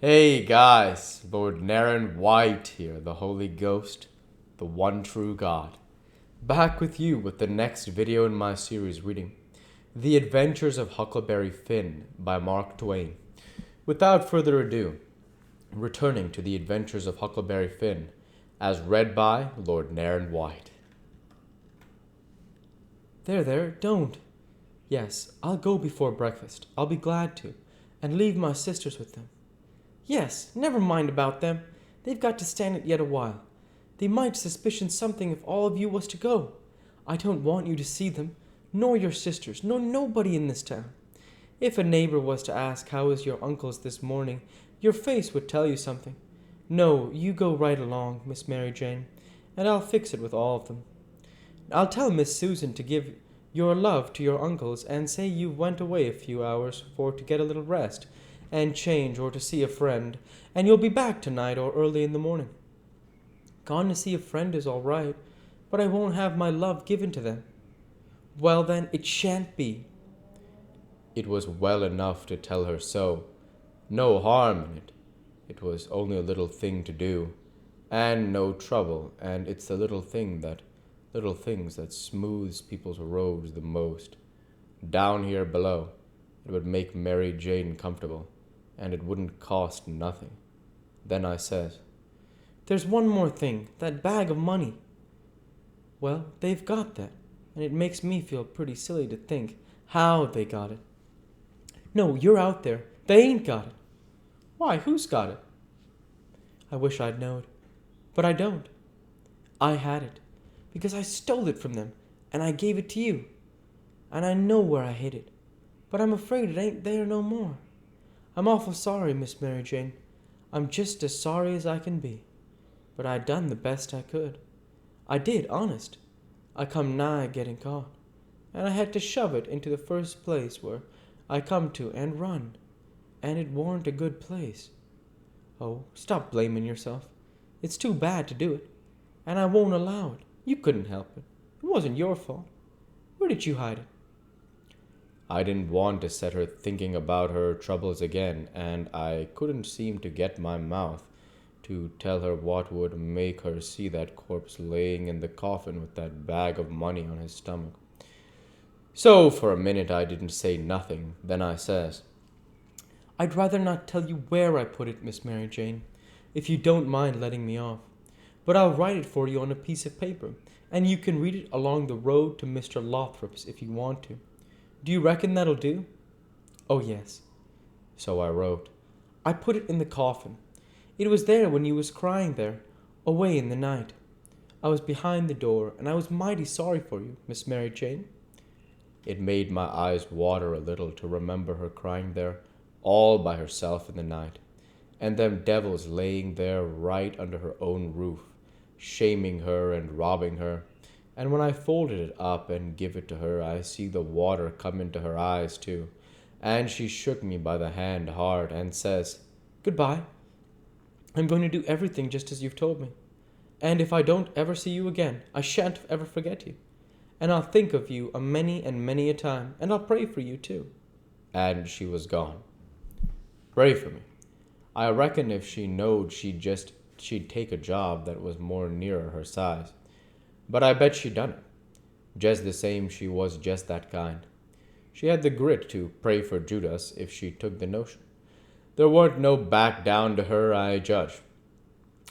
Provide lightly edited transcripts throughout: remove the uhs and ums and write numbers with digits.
Hey guys, Lord Naren White here, the Holy Ghost, the one true God. Back with you with the next video in my series reading The Adventures of Huckleberry Finn by Mark Twain. Without further ado, returning to The Adventures of Huckleberry Finn, as read by Lord Naren White. There, don't. Yes, I'll go before breakfast. I'll be glad to, and leave my sisters with them. Yes, never mind about them. They've got to stand it yet a while. They might suspicion something if all of you was to go. I don't want you to see them, nor your sisters, nor nobody in this town. If a neighbor was to ask how is your uncle's this morning, your face would tell you something. No, you go right along, Miss Mary Jane, and I'll fix it with all of them. I'll tell Miss Susan to give your love to your uncles and say you went away a few hours for to get a little rest and change or to see a friend, and you'll be back tonight or early in the morning. Gone to see a friend is all right, but I won't have my love given to them. Well then, it shan't be. It was well enough to tell her so. No harm in it. It was only a little thing to do, and no trouble, and it's the little things that smooths people's roads the most. Down here below, it would make Mary Jane comfortable, and it wouldn't cost nothing. Then I says, There's one more thing, that bag of money. Well, they've got that, and it makes me feel pretty silly to think how they got it. No, you're out there. They ain't got it. Why, who's got it? I wish I'd knowed, but I don't. I had it, because I stole it from them, and I gave it to you. And I know where I hid it, but I'm afraid it ain't there no more. I'm awful sorry, Miss Mary Jane. I'm just as sorry as I can be. But I done the best I could. I did, honest. I come nigh getting caught, and I had to shove it into the first place where I come to and run, and it warn't a good place. Oh, stop blaming yourself. It's too bad to do it, and I won't allow it. You couldn't help it. It wasn't your fault. Where did you hide it? I didn't want to set her thinking about her troubles again, and I couldn't seem to get my mouth to tell her what would make her see that corpse laying in the coffin with that bag of money on his stomach. So for a minute I didn't say nothing. Then I says, I'd rather not tell you where I put it, Miss Mary Jane, if you don't mind letting me off. But I'll write it for you on a piece of paper, and you can read it along the road to Mr. Lothrop's if you want to. Do you reckon that'll do? Oh, yes. So I wrote. I put it in the coffin. It was there when you was crying there, away in the night. I was behind the door, and I was mighty sorry for you, Miss Mary Jane. It made my eyes water a little to remember her crying there all by herself in the night, and them devils laying there right under her own roof, shaming her and robbing her. And when I folded it up and give it to her, I see the water come into her eyes too, and she shook me by the hand hard and says, Goodbye. I'm going to do everything just as you've told me. And if I don't ever see you again, I shan't ever forget you. And I'll think of you a many and many a time, and I'll pray for you too. And she was gone. Pray for me. I reckon if she knowed she'd take a job that was more nearer her size. But I bet she done it. Just the same, she was just that kind. She had the grit to pray for Judas if she took the notion. There weren't no back down to her, I judge.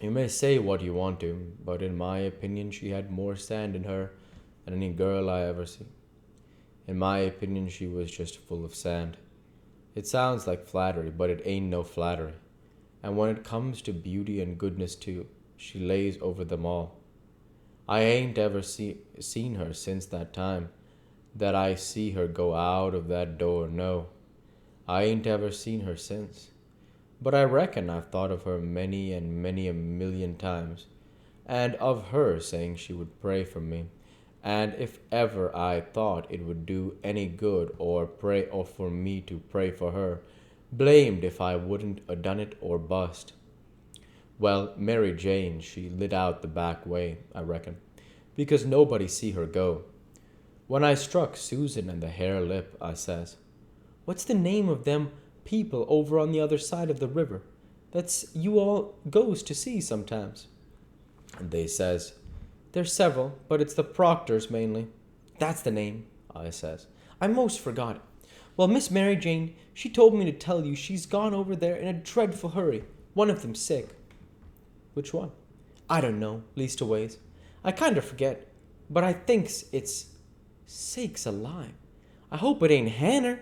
You may say what you want to, but in my opinion she had more sand in her than any girl I ever seen. In my opinion she was just full of sand. It sounds like flattery, but it ain't no flattery. And when it comes to beauty and goodness too, she lays over them all. I ain't ever seen her since that time that I see her go out of that door, no. I ain't ever seen her since. But I reckon I've thought of her many and many a million times, and of her saying she would pray for me, and if ever I thought it would do any good or for me to pray for her, blamed if I wouldn't a done it or bust. Well, Mary Jane, she lit out the back way, I reckon, because nobody see her go. When I struck Susan and the hare lip, I says, What's the name of them people over on the other side of the river? that's you all goes to see sometimes? And they says, There's several, but it's the Proctors mainly. That's the name. I says. I most forgot it. Well, Miss Mary Jane, she told me to tell you she's gone over there in a dreadful hurry. One of them's sick. Which one? I don't know, leastways. I kind of forget, but I thinks it's... Sakes alive. I hope it ain't Hanner.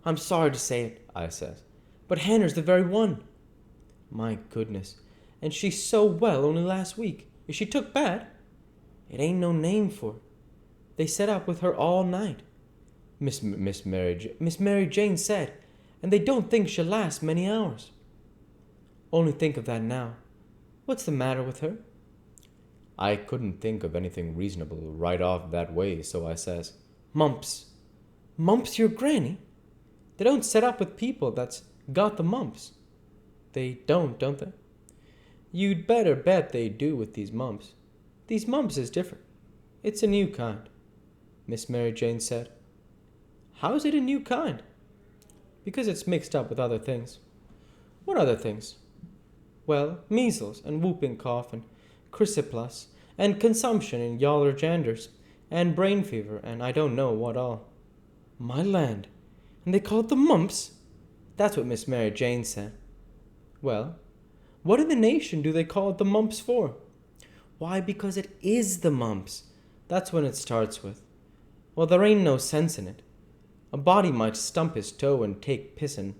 I'm sorry to say it, I says. but Hanner's the very one. My goodness. And she's so well only last week. Is she took bad? It ain't no name for it. They set up with her all night. Miss Mary Jane said, and they don't think she'll last many hours. Only think of that now. What's the matter with her? I couldn't think of anything reasonable right off that way, so I says, Mumps. Mumps your granny? They don't set up with people that's got the mumps. They don't they? You'd better bet they do with these mumps. These mumps is different. It's a new kind, Miss Mary Jane said. How's it a new kind? Because it's mixed up with other things. What other things? Well, measles and whooping cough and chrysiplus and consumption in yaller janders and brain fever and I don't know what all. My land. And they call it the mumps? That's what Miss Mary Jane said. Well, what in the nation do they call it the mumps for? Why, because it is the mumps. That's when it starts with. Well, there ain't no sense in it. A body might stump his toe and take pissin'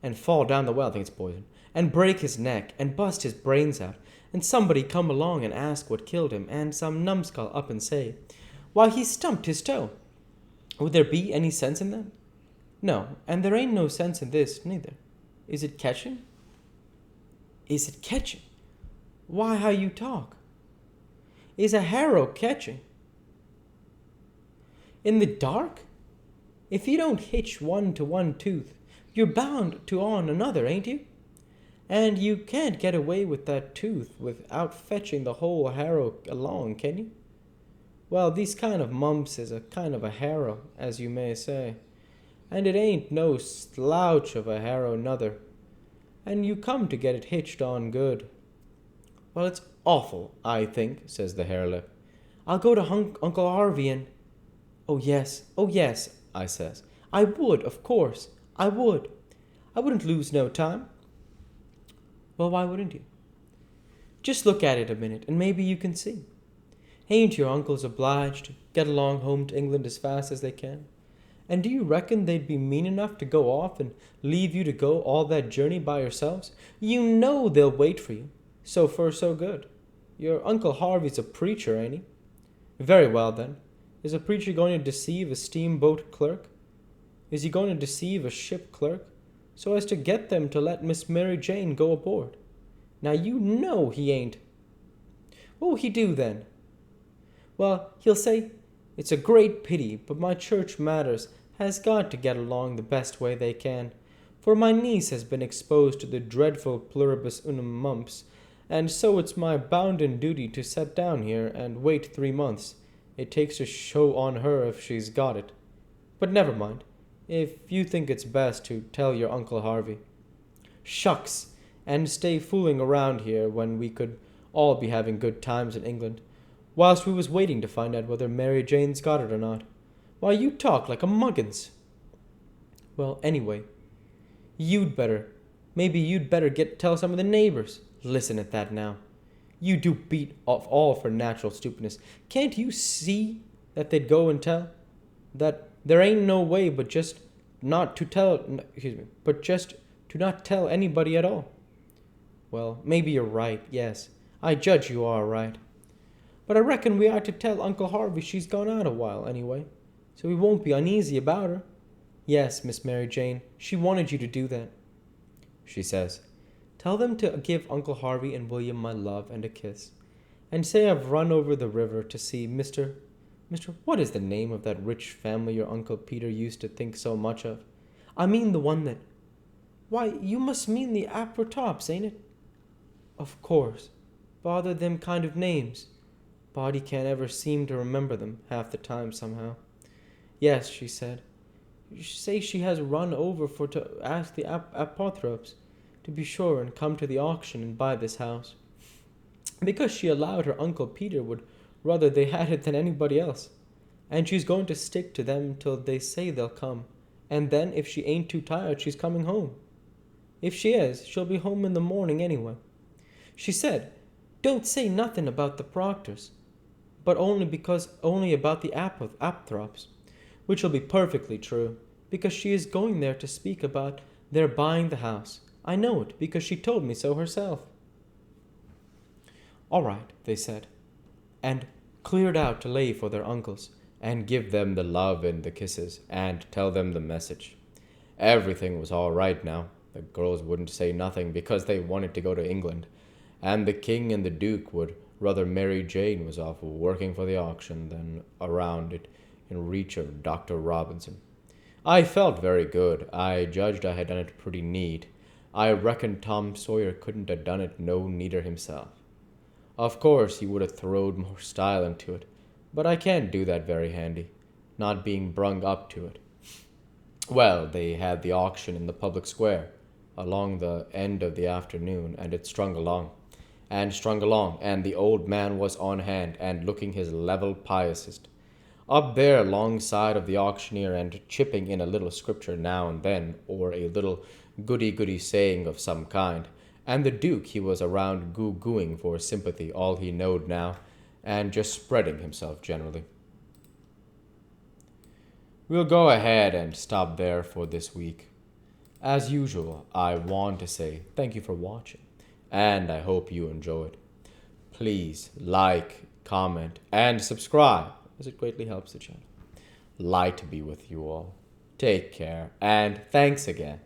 and fall down the well, I think it's poison, and break his neck and bust his brains out, and somebody come along and ask what killed him, and some numbskull up and say, why, he stumped his toe. Would there be any sense in that? No, and there ain't no sense in this, neither. Is it catching? Is it catching? Why, how you talk. Is a harrow catching? In the dark? If you don't hitch one to one tooth, you're bound to on another, ain't you? And you can't get away with that tooth without fetching the whole harrow along, can you? Well, these kind of mumps is a kind of a harrow, as you may say. And it ain't no slouch of a harrow nother. And you come to get it hitched on good. Well, it's awful, I think, says the harelip. I'll go to Uncle Harvey and... Oh, yes, I says. I would, of course. I would. I wouldn't lose no time. Well, why wouldn't you? Just look at it a minute, and maybe you can see. Ain't your uncles obliged to get along home to England as fast as they can? And do you reckon they'd be mean enough to go off and leave you to go all that journey by yourselves? You know they'll wait for you. So far, so good. Your Uncle Harvey's a preacher, ain't he? Very well, then. Is a preacher going to deceive a steamboat clerk? Is he going to deceive a ship clerk so as to get them to let Miss Mary Jane go aboard? Now you know he ain't. What will he do then? Well, he'll say, it's a great pity, but my church matters has got to get along the best way they can, for my niece has been exposed to the dreadful pluribus unum mumps, and so it's my bounden duty to set down here and wait 3 months. It takes to show on her if she's got it. But never mind, if you think it's best to tell your Uncle Harvey. Shucks, and stay fooling around here when we could all be having good times in England, whilst we was waiting to find out whether Mary Jane's got it or not. Why, you talk like a muggins. Well, anyway, maybe you'd better tell some of the neighbors. Listen at that now. You do beat off all for natural stupidness. Can't you see that they'd go and tell? That there ain't no way but just not to not tell anybody at all. Well, maybe you're right, yes. I judge you are right. But I reckon we ought to tell Uncle Harvey she's gone out a while, anyway, so he won't be uneasy about her. Yes, Miss Mary Jane, she wanted you to do that. She says, tell them to give Uncle Harvey and William my love and a kiss, and say I've run over the river to see Mr. What is the name of that rich family your Uncle Peter used to think so much of? I mean the one that... Why, you must mean the Appertops, ain't it? Of course. Bother them kind of names. Body can't ever seem to remember them half the time somehow. Yes, she said. You say she has run over for to ask the Appertops. to be sure and come to the auction and buy this house. Because she allowed her Uncle Peter would rather they had it than anybody else. And she's going to stick to them till they say they'll come. And then, if she ain't too tired, she's coming home. If she is, she'll be home in the morning anyway. She said, don't say nothing about the Proctors, but only about the Apthrops, which will be perfectly true, because she is going there to speak about their buying the house. I know it, because she told me so herself. All right, they said, and cleared out to lay for their uncles, and give them the love and the kisses, and tell them the message. Everything was all right now. The girls wouldn't say nothing because they wanted to go to England, and the king and the duke would rather Mary Jane was off working for the auction than around it in reach of Dr. Robinson. I felt very good. I judged I had done it pretty neat. I reckoned Tom Sawyer couldn't have done it no neater himself. Of course, he would have throwed more style into it, but I can't do that very handy, not being brung up to it. Well, they had the auction in the public square along the end of the afternoon, and it strung along, and the old man was on hand and looking his level piousest, up there alongside of the auctioneer and chipping in a little scripture now and then, or a little goody-goody saying of some kind, and the duke he was around goo-gooing for sympathy all he knowed now, and just spreading himself generally. We'll go ahead and stop there for this week. As usual, I want to say thank you for watching, and I hope you enjoyed. Please like, comment, and subscribe, as it greatly helps the channel. Light be with you all. Take care, and thanks again.